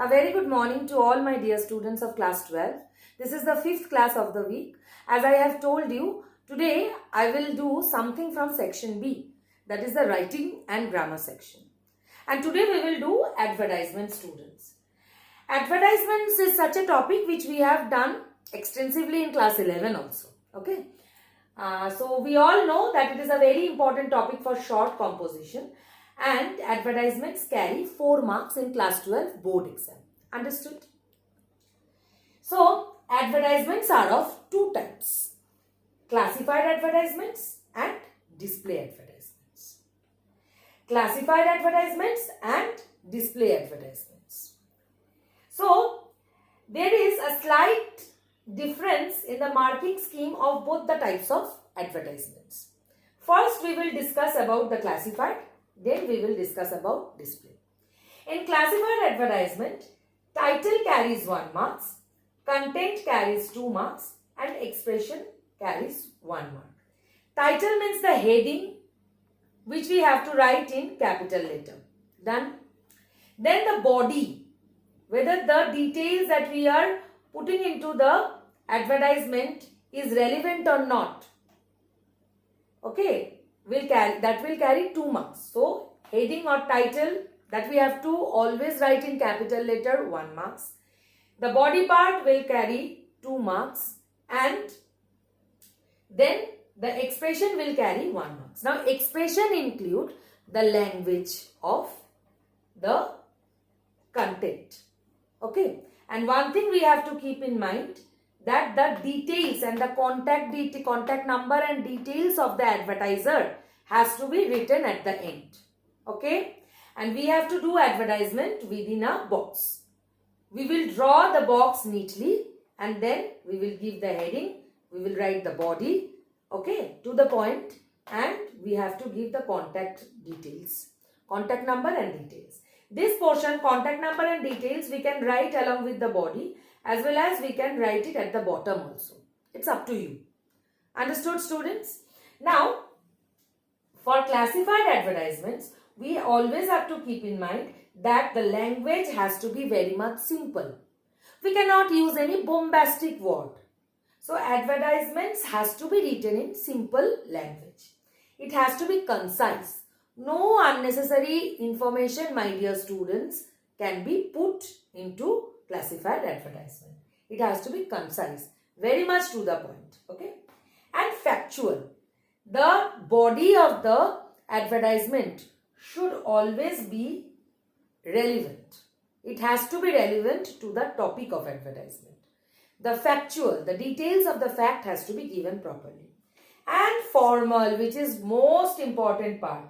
A very good morning to all my dear students of class 12. This is the 5th class of the week. As I have told you, today I will do something from section B, that is the writing and grammar section. And today we will do advertisement, students. Advertisements is such a topic which we have done extensively in class 11 also. Okay. So we all know that it is a very important topic for short composition. And advertisements carry 4 marks in class 12 board exam. Understood? So, advertisements are of 2 types. Classified advertisements and display advertisements. Classified advertisements and display advertisements. So, there is a slight difference in the marking scheme of both the types of advertisements. First, we will discuss about the classified. Then we will discuss about display. In classified advertisement, title carries 1 marks, content carries 2 marks and expression carries 1 mark. Title means the heading which we have to write in capital letter. Done. Then the body, whether the details that we are putting into the advertisement is relevant or not. Okay. Will carry 2 marks. So, heading or title that we have to always write in capital letter 1 marks. The body part will carry 2 marks and then the expression will carry 1 marks. Now, expression include the language of the content. Okay. And one thing we have to keep in mind that the details and the contact number and details of the advertiser has to be written at the end. Okay. And we have to do advertisement within a box. We will draw the box neatly and then we will give the heading. We will write the body. Okay. To the point, and we have to give the contact details. Contact number and details. This portion, contact number and details, we can write along with the body, as well as we can write it at the bottom also. It's up to you. Understood, students? Now, for classified advertisements, we always have to keep in mind that the language has to be very much simple. We cannot use any bombastic word. So, advertisements has to be written in simple language. It has to be concise. No unnecessary information, my dear students, can be put into classified advertisement. It has to be concise, very much to the point. Okay. And factual. The body of the advertisement should always be relevant. It has to be relevant to the topic of advertisement. The factual, the details of the fact has to be given properly. And formal, which is most important part.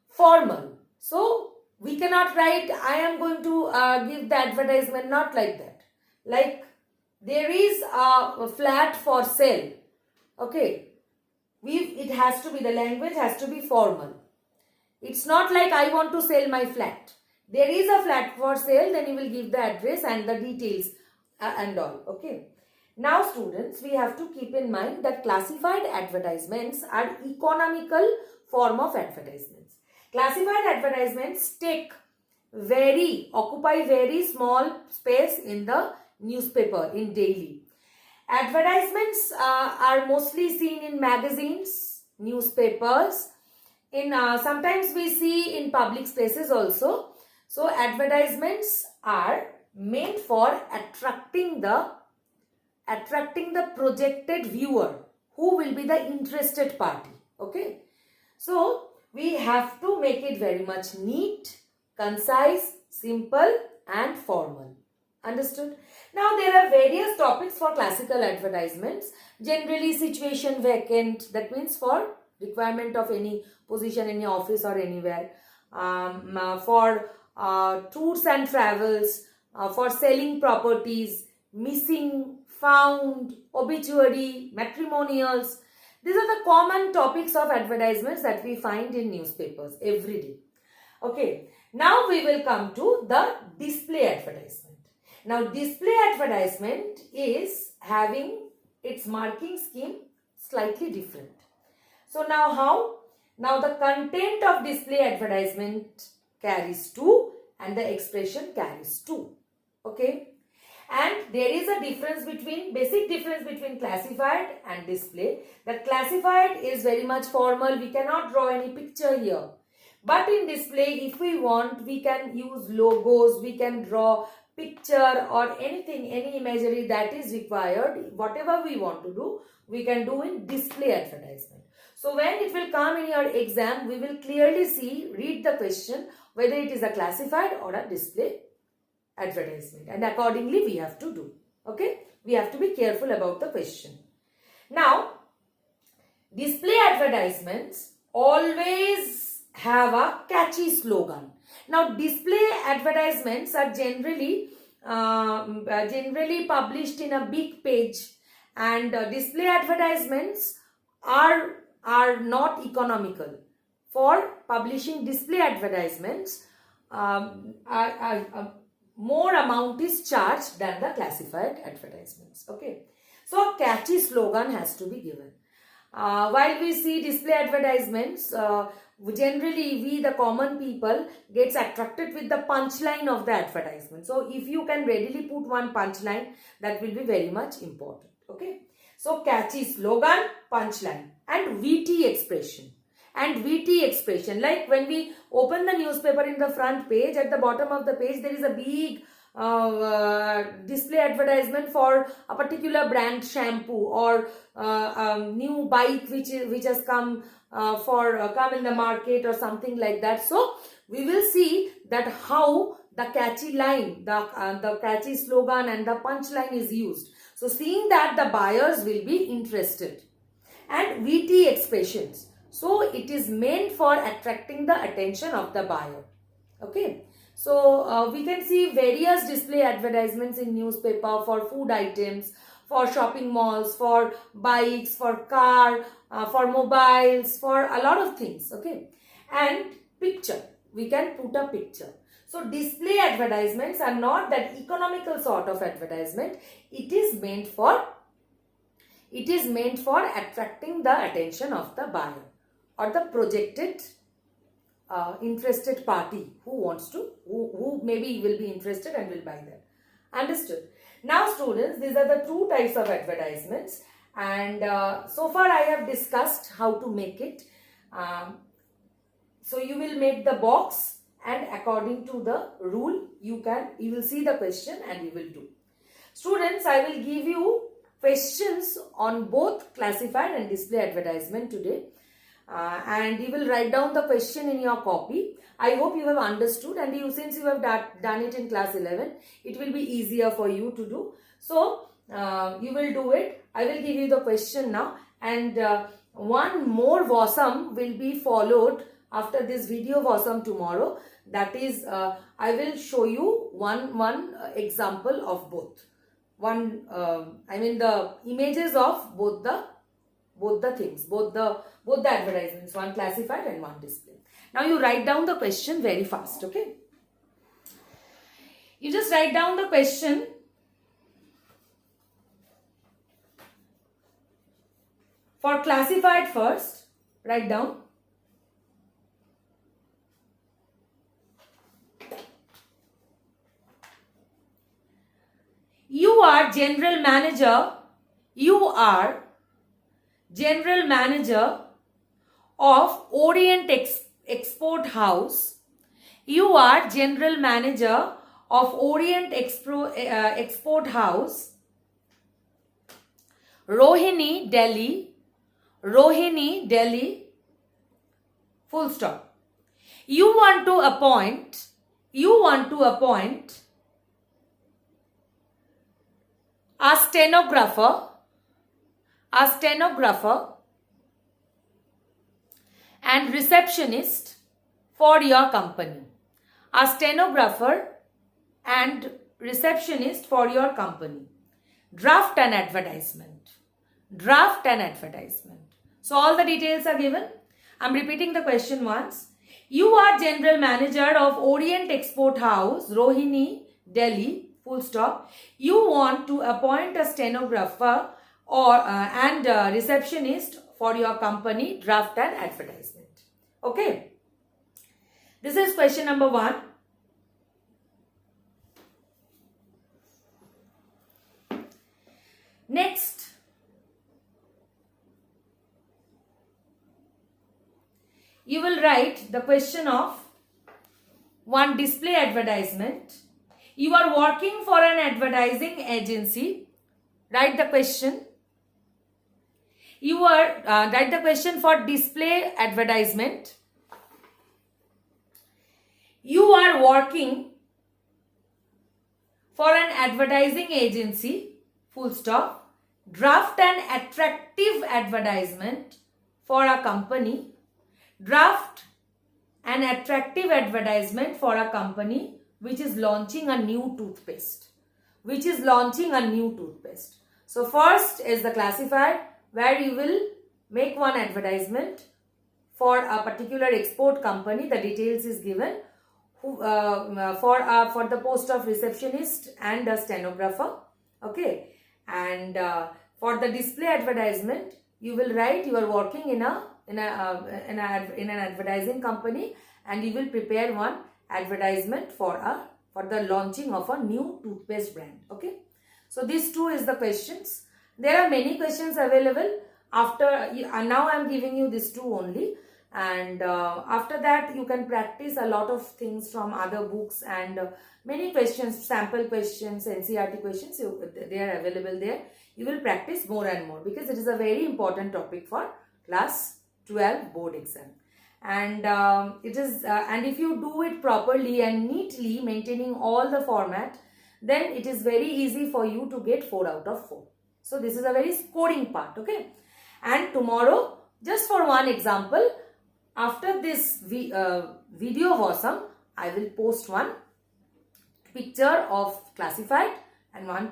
Formal. So, we cannot write, I am going to give the advertisement, not like that. Like, there is a flat for sale. Okay. It has to be, the language has to be formal. It's not like I want to sell my flat. There is a flat for sale, then you will give the address and the details and all. Okay. Now, students, we have to keep in mind that classified advertisements are economical form of advertisements. Classified advertisements occupy very small space in the newspaper, in daily. Advertisements are mostly seen in magazines, newspapers, sometimes we see in public spaces also. So, advertisements are meant for attracting the projected viewer, who will be the interested party. Okay. So, we have to make it very much neat, concise, simple and formal. Understood? Now, there are various topics for classical advertisements. Generally, situation vacant, that means for requirement of any position, any office or anywhere. For tours and travels, for selling properties, missing, found, obituary, matrimonials. These are the common topics of advertisements that we find in newspapers every day. Okay. Now we will come to the display advertisement. Now display advertisement is having its marking scheme slightly different. So now how? Now the content of display advertisement carries 2 and the expression carries 2. Okay. And there is a basic difference between classified and display. That classified is very much formal. We cannot draw any picture here. But in display, if we want, we can use logos, we can draw picture or anything, any imagery that is required. Whatever we want to do, we can do in display advertisement. So when it will come in your exam, we will clearly read the question, whether it is a classified or a display advertisement, and accordingly we have to do. Okay, we have to be careful about the question. Now, display advertisements always have a catchy slogan. Now, display advertisements are generally published in a big page, and display advertisements are not economical. For publishing display advertisements, more amount is charged than the classified advertisements. Okay, so a catchy slogan has to be given. While we see display advertisements, generally we, the common people, gets attracted with the punchline of the advertisement. So if you can readily put one punchline, that will be very much important. Okay, so catchy slogan, punchline, and witty expression. And witty expression, like when we open the newspaper, in the front page, at the bottom of the page, there is a big display advertisement for a particular brand shampoo, or new bike which has come come in the market, or something like that. So we will see that how the catchy line, the catchy slogan and the punchline is used. So seeing that, the buyers will be interested. And witty expressions, so it is meant for attracting the attention of the buyer. Okay, so we can see various display advertisements in newspaper for food items, for shopping malls, for bikes, for car, for mobiles, for a lot of things. Okay, and picture, we can put a picture. So display advertisements are not that economical sort of advertisement. It is meant for attracting the attention of the buyer, or the projected interested party who maybe will be interested and will buy them. Understood? Now students, these are the two types of advertisements, and so far I have discussed how to make it. So you will make the box, and according to the rule you will see the question and you will do. Students, I will give you questions on both classified and display advertisement today. And you will write down the question in your copy. I hope you have understood, and since you have done it in class 11, it will be easier for you to do. So you will do it. I will give you the question now, and one more WASM will be followed after this video WASM tomorrow. That is, I will show you one example of both. The images of both the things, both the advertisements, one classified and one display. Now you write down the question very fast. Okay, you just write down the question. For classified first, write down. You are general manager of Orient Export House. You are general manager of Orient Export House, Rohini, Delhi, full stop. You want to appoint a stenographer and receptionist for your company. A stenographer and receptionist for your company. Draft an advertisement. So all the details are given. I'm repeating the question once. You are general manager of Orient Export House, Rohini, Delhi, full stop. You want to appoint a stenographer and receptionist for your company. Draft an advertisement. Okay. This is question number 1. you will write the question of one display advertisement. You are working for an advertising agency. Write the question. You are write the question for display advertisement. You are working for an advertising agency, full stop. Draft an attractive advertisement for a company. Draft an attractive advertisement for a company which is launching a new toothpaste. So first is the classified, where you will make one advertisement for a particular export company. The details is given for the post of receptionist and a stenographer. Okay, and for the display advertisement, you will write you are working in an advertising company, and you will prepare one advertisement for the launching of a new toothpaste brand. Okay, so these two is the questions. There are many questions available. After now I am giving you these two only, and after that you can practice a lot of things from other books, and many questions, sample questions, NCERT questions, they are available there. You will practice more and more, because it is a very important topic for class 12 board exam. And it is and if you do it properly and neatly, maintaining all the format, then it is very easy for you to get 4 out of 4. So this is a very scoring part. Okay, and tomorrow, just for one example, after this video of awesome, I will post one picture of classified and one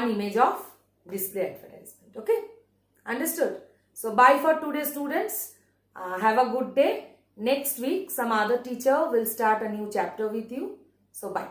image of display advertisement. Okay, understood? So bye for today, students. Have a good day. Next week some other teacher will start a new chapter with you. So bye.